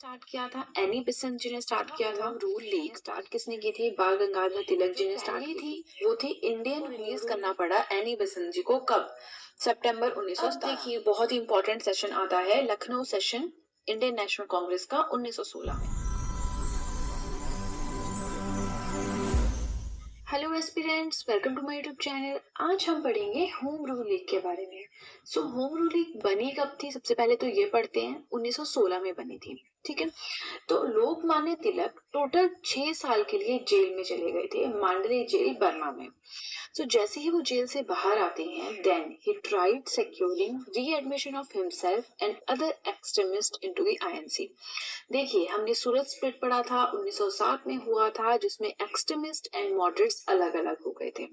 Start किया था? Annie Besant जी ने स्टार्ट किया था। रूल लीग स्टार्ट किसने की थी? बाल गंगाधर तिलक जी ने स्टार्ट की थी। वो थी इंडियन रिलीज करना पड़ा एनी बेसेंट जी को कब? सितंबर 1917। देखिए बहुत ही इंपॉर्टेंट सेशन आता है Lucknow session Indian National Congress का 1916 में। Hello aspirants, welcome to my YouTube channel. आज हम पढ़ेंगे होम रूल लीग के बारे में। होम रूल लीग बनी कब थी? सबसे पहले तो ये पढ़ते हैं, 1916 में बनी थी। ठीक है, तो लोकमान्य तिलक टोटल 6 साल के लिए जेल में चले गए थे, मांडले जेल बर्मा में। जैसे ही वो जेल से बाहर आते हैं, then he tried securing readmission of himself and other extremist into the INC. देखिए हमने सूरत स्प्लिट पढ़ा था, 1907 में हुआ था, जिसमें एक्सट्रीमिस्ट एंड मॉडरेट्स अलग अलग हो गए थे।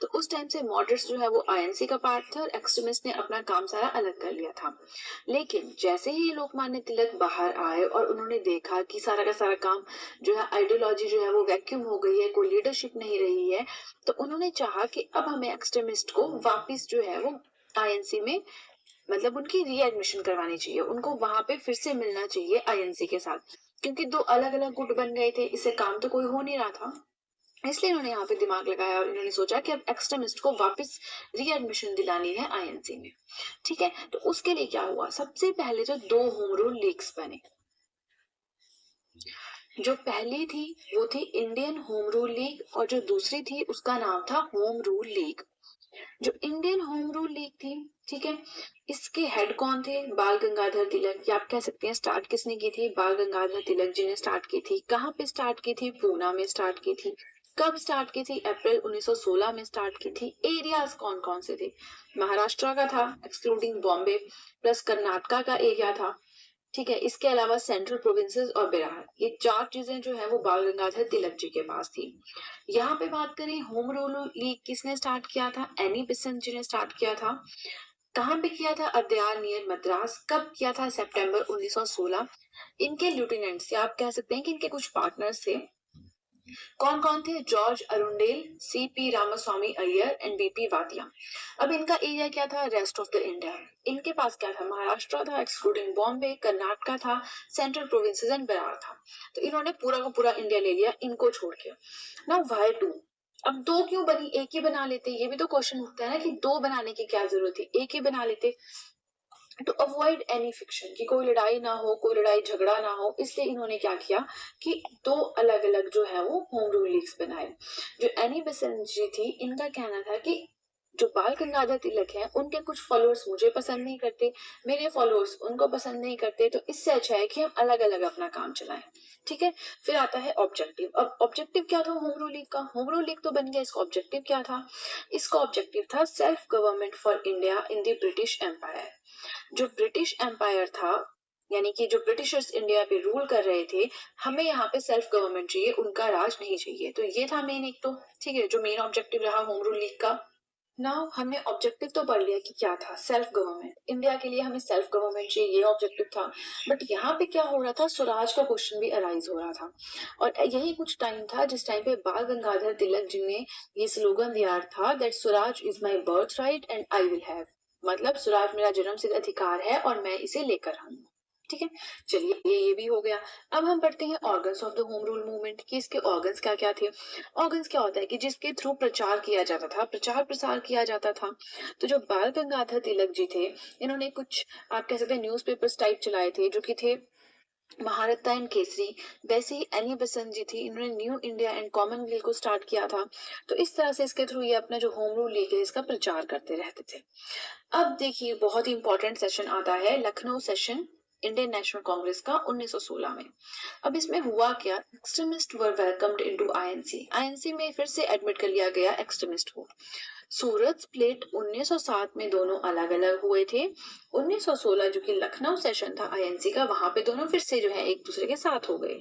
तो उस टाइम से मॉडरेट्स जो है वो आईएनसी का पार्ट थे और एक्सट्रीमिस्ट ने अपना काम सारा अलग कर लिया था। लेकिन जैसे ही लोकमान्य तिलक बाहर आए और उन्होंने देखा कि सारा का सारा काम जो है, आइडियोलॉजी जो है वो वैक्यूम हो गई है, कोई लीडरशिप नहीं रही है, तो उन्होंने चाहा कि अब हमें एक्सट्रीमिस्ट को वापस जो है वो आईएनसी में मतलब उनकी रीएडमिशन करवानी चाहिए, उनको वहां पे फिर से मिलना चाहिए आईएनसी के साथ, क्योंकि दो अलग अलग गुट बन गए थे, इससे काम तो कोई हो नहीं रहा था। इसलिए इन्होंने यहाँ पे दिमाग लगाया और इन्होंने सोचा कि अब एक्सट्रीमिस्ट को वापस रीएडमिशन दिलानी है आईएनसी में। ठीक है, तो उसके लिए क्या हुआ? सबसे पहले तो दो होम रूल लीग्स बने। जो पहली थी वो थी इंडियन होम रूल लीग और जो दूसरी थी उसका नाम था होम रूल लीग। जो इंडियन होम रूल लीग थी, ठीक है, इसके हेड कौन थे? बाल गंगाधर तिलक, या आप कह सकते हैं स्टार्ट किसने की थी? बाल गंगाधर तिलक जी ने स्टार्ट की थी। कहाँ पे स्टार्ट की थी? पूना में स्टार्ट की थी। कब स्टार्ट की थी? अप्रैल 1916 में स्टार्ट की थी। एरियाज कौन कौन से थे? महाराष्ट्र का था एक्सक्लूडिंग बॉम्बे, प्लस कर्नाटका का एरिया था। ठीक है, इसके अलावा सेंट्रल प्रोविंसेस और बिहार, ये चार चीजें जो है वो बाल गंगाधर तिलक जी के पास थी। यहाँ पे बात करें होम रूल लीग किसने स्टार्ट किया था? एनी बेसेंट जी ने स्टार्ट किया था। कहाँ पे किया था? अदयार नियर मद्रास। कब किया था? सितंबर 1916। इनके ल्यूटिनेंट्स, या आप कह सकते हैं कि इनके कुछ पार्टनर्स थे। कौन कौन थे? George Arundale, CP Ramaswamy Iyer and BP Wadia. अब इनका एरिया क्या था? Rest of the India. इनके पास क्या था? महाराष्ट्र था एक्सक्लूडिंग बॉम्बे, कर्नाटका था, सेंट्रल प्रोविंसेस एंड बिहार था। तो इन्होंने पूरा का पूरा इंडिया ले लिया इनको छोड़ के। Now why two? अब दो क्यों बनी? एक ही बना लेते, ये भी तो क्वेश्चन उठता है ना कि दो बनाने की क्या जरूरत थी, एक ही बना लेते। टू अवॉइड एनी फिक्शन, कि कोई लड़ाई ना हो, कोई लड़ाई झगड़ा ना हो, इसलिए इन्होंने क्या किया कि दो अलग अलग जो है वो होम रूल लीग्स बनाए। जो एनी बेसेंट जी थी, इनका कहना था कि जो बाल गंगाधर तिलक है उनके कुछ फॉलोअर्स मुझे पसंद नहीं करते, मेरे फॉलोअर्स उनको पसंद नहीं करते, तो इससे अच्छा है कि हम अलग अलग अपना काम चलाएं। ठीक है, फिर आता है ऑब्जेक्टिव। अब ऑब्जेक्टिव क्या था होम रूल लीग का? होम रूल लीग तो बन गया, इसका ऑब्जेक्टिव क्या था? इसका ऑब्जेक्टिव था self government for India in the British Empire. जो ब्रिटिश एम्पायर था, यानी कि जो ब्रिटिशर्स इंडिया पे रूल कर रहे थे, हमें यहाँ पे सेल्फ गवर्नमेंट चाहिए, उनका राज नहीं चाहिए। तो ये था मेन एक तो, ठीक है, जो मेन ऑब्जेक्टिव रहा होम रूल लीग का। नाउ हमने ऑब्जेक्टिव तो पढ़ लिया कि क्या था, सेल्फ गवर्नमेंट, इंडिया के लिए हमें सेल्फ गवर्नमेंट चाहिए, ये ऑब्जेक्टिव था। बट यहाँ पे क्या हो रहा था? स्वराज का क्वेश्चन भी अराइज हो रहा था, और यही कुछ टाइम था जिस टाइम पे बाल गंगाधर तिलक जी ने ये स्लोगन दिया था that Swaraj is my birth right and I will have, मतलब स्वराज मेरा जन्म सिद्ध अधिकार है और मैं इसे लेकर आऊंगा। ठीक है, चलिए ये भी हो गया। अब हम पढ़ते हैं organs of the home rule movement, कि इसके ऑर्गन्स क्या क्या थे। ऑर्गन्स क्या होता है? कि जिसके थ्रू प्रचार किया जाता था, प्रचार प्रसार किया जाता था। तो जो बाल गंगाधर तिलक जी थे, इन्होंने कुछ आप कह सकते हैं न्यूज़पेपर्स टाइप चलाए थे, जो कि थे महारत्ता एंड केसरी। वैसे ही एनी बेसेंट जी थी, इन्होंने न्यू इंडिया एंड कॉमनवेल्थ को स्टार्ट किया था। तो इस तरह से इसके थ्रू ये अपना जो होम रूल लीग है इसका प्रचार करते रहते थे। अब देखिए बहुत ही इंपॉर्टेंट सेशन आता है Lucknow session Indian National Congress का 1916 में। अब इसमें हुआ क्या? एक्सट्रीमिस्ट वर वेलकम्ड इनटू आईएनसी। आईएनसी में फिर से एडमिट कर लिया गया एक्सट्रीमिस्ट को। सूरत स्प्लिट 1907 में दोनों अलग अलग हुए थे। 1916 जो कि लखनऊ सेशन था आईएनसी का, वहां पे दोनों फिर से जो है एक दूसरे के साथ हो गए।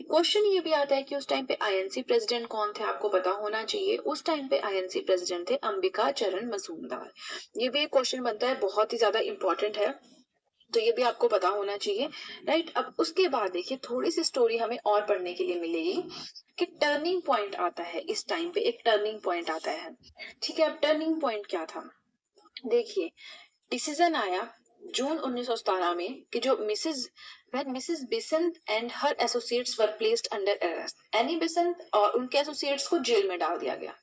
क्वेश्चन ये भी आता है कि उस टाइम पे आईएनसी प्रेसिडेंट कौन थे? आपको पता होना चाहिए। उस टाइम पे आईएनसी प्रेसिडेंट थे अंबिका चरण मजूमदार। ये भी एक क्वेश्चन बनता है, बहुत ही ज्यादा इंपॉर्टेंट है, तो ये भी आपको पता होना चाहिए, राइट। अब उसके बाद देखिए थोड़ी सी स्टोरी हमें और पढ़ने के लिए मिलेगी कि टर्निंग पॉइंट आता है इस टाइम पे, एक टर्निंग पॉइंट आता है। ठीक है, अब टर्निंग पॉइंट क्या था? देखिए डिसीजन आया जून 1917 में कि जो Mrs when Mrs. Besant and her associates were placed under arrest. Annie Besant और उनके एसोसिएट्स को जेल में डाल दिया गया।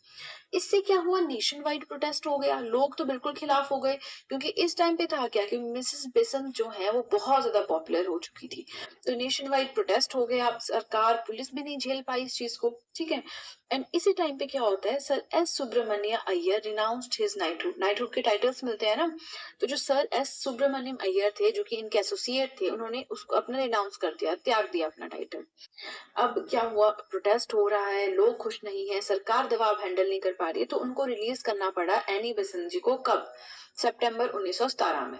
इससे क्या हुआ, नेशन वाइड प्रोटेस्ट हो गया, लोग तो बिल्कुल खिलाफ हो गए, क्योंकि इस टाइम पे था क्या कि मिसेस बेसेंट जो है वो बहुत ज्यादा पॉपुलर हो चुकी थी। तो नेशन वाइड प्रोटेस्ट हो गया, अब सरकार पुलिस भी नहीं झेल पाई इस चीज को, ठीक है। एंड इसी टाइम पे क्या होता है, sir S Subramania Iyer renounced his knighthood, knighthood के टाइटल्स मिलते हैं ना, तो जो सर एस सुब्रमण्यम अय्यर थे जो कि इनके एसोसिएट थे, उन्होंने उसको अपना रिनाउंस कर दिया, त्याग दिया अपना टाइटल। अब क्या हुआ, प्रोटेस्ट हो रहा है, लोग खुश नहीं है, सरकार दबाव हैंडल नहीं कर पा रही है, तो उनको रिलीज करना पड़ा एनी बेसेंट जी को। कब, सितंबर 1917 में।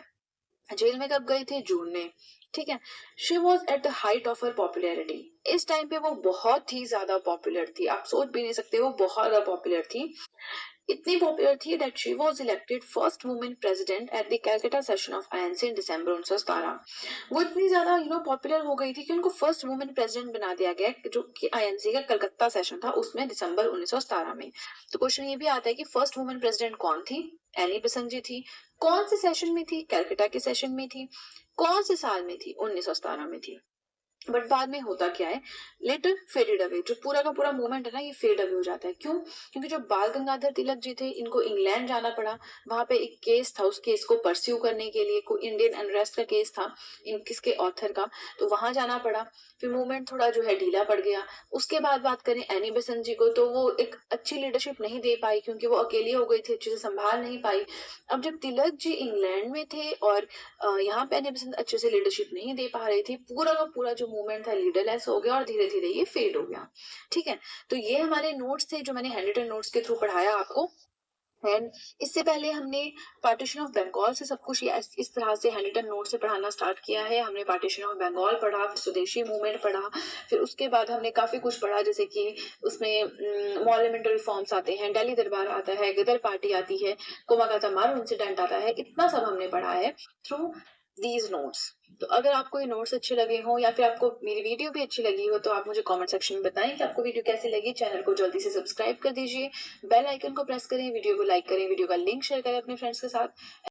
जेल में कब गई थी, जून में, ठीक है। She was at the height of her popularity, इस टाइम पे वो बहुत ही ज्यादा पॉपुलर थी, आप सोच भी नहीं सकते, वो बहुत ज्यादा पॉपुलर थी। इतनी पॉपुलर थी that she was elected first women president at the Calcutta session of INC in December 1917। वो इतनी ज्यादा पॉपुलर हो गई थी कि उनको फर्स्ट वुमेन प्रेसिडेंट बना दिया गया, जो कि आईएनसी का कलकत्ता सेशन था उसमें दिसंबर 1917 में। तो क्वेश्चन ये भी आता है कि फर्स्ट वुमेन प्रेसिडेंट कौन थी, एनी बेसेंट जी थी। कौन से सेशन में थी, कैलकाटा के सेशन में थी। कौन से साल में थी, 1917 में थी। बट बाद में होता क्या है, लेटर फेडेड अवे, जो पूरा का पूरा मूवमेंट है ना, ये फेड अवे हो जाता है। क्यों, क्योंकि जो बाल गंगाधर तिलक जी थे, इनको इंग्लैंड जाना पड़ा, वहां पे एक केस था, उस केस को परस्यू करने के लिए, कोई इंडियन अनरेस्ट का केस था इन किसके ऑथर का, तो वहां जाना पड़ा। फिर मूवमेंट थोड़ा जो है ढीला पड़ गया। उसके बाद बात करें एनी बेसेंट जी को, तो वो एक अच्छी लीडरशिप नहीं दे पाई, क्योंकि वो अकेली हो गई थी, अच्छे से संभाल नहीं पाई। अब जब तिलक जी इंग्लैंड में थे और यहाँ पे एनी बेसेंट अच्छे से लीडरशिप नहीं दे पा रही थी, पूरा का पूरा जो मूवमेंट था लीडरलेस हो गया और धीरे धीरे ये फेड हो गया, ठीक है। तो ये हमारे नोट्स थे जो मैंने हैंड रिटन नोट्स के थ्रू पढ़ाया आपको। एंड इससे पहले हमने पार्टीशन ऑफ बंगाल से सब कुछ इस तरह से हैंड रिटन नोट से पढ़ाना स्टार्ट किया है। हमने पार्टीशन ऑफ बंगाल पढ़ा, फिर स्वदेशी मूवमेंट पढ़ा, फिर उसके बाद हमने काफी कुछ पढ़ा, जैसे कि उसमें मॉर्निमेंटल रिफॉर्म्स आते हैं, दिल्ली दरबार आता है, गदर पार्टी आती है, कोमाकाता मारू इंसिडेंट आता है, इतना सब हमने पढ़ा है थ्रू दीज नोट्स। तो अगर आपको ये नोट्स अच्छे लगे हों या फिर आपको मेरी वीडियो भी अच्छी लगी हो, तो आप मुझे कमेंट सेक्शन में बताएं कि आपको वीडियो कैसी लगी। चैनल को जल्दी से सब्सक्राइब कर दीजिए, बेल आइकन को प्रेस करें, वीडियो को लाइक करें, वीडियो का लिंक शेयर करें अपने फ्रेंड्स के साथ।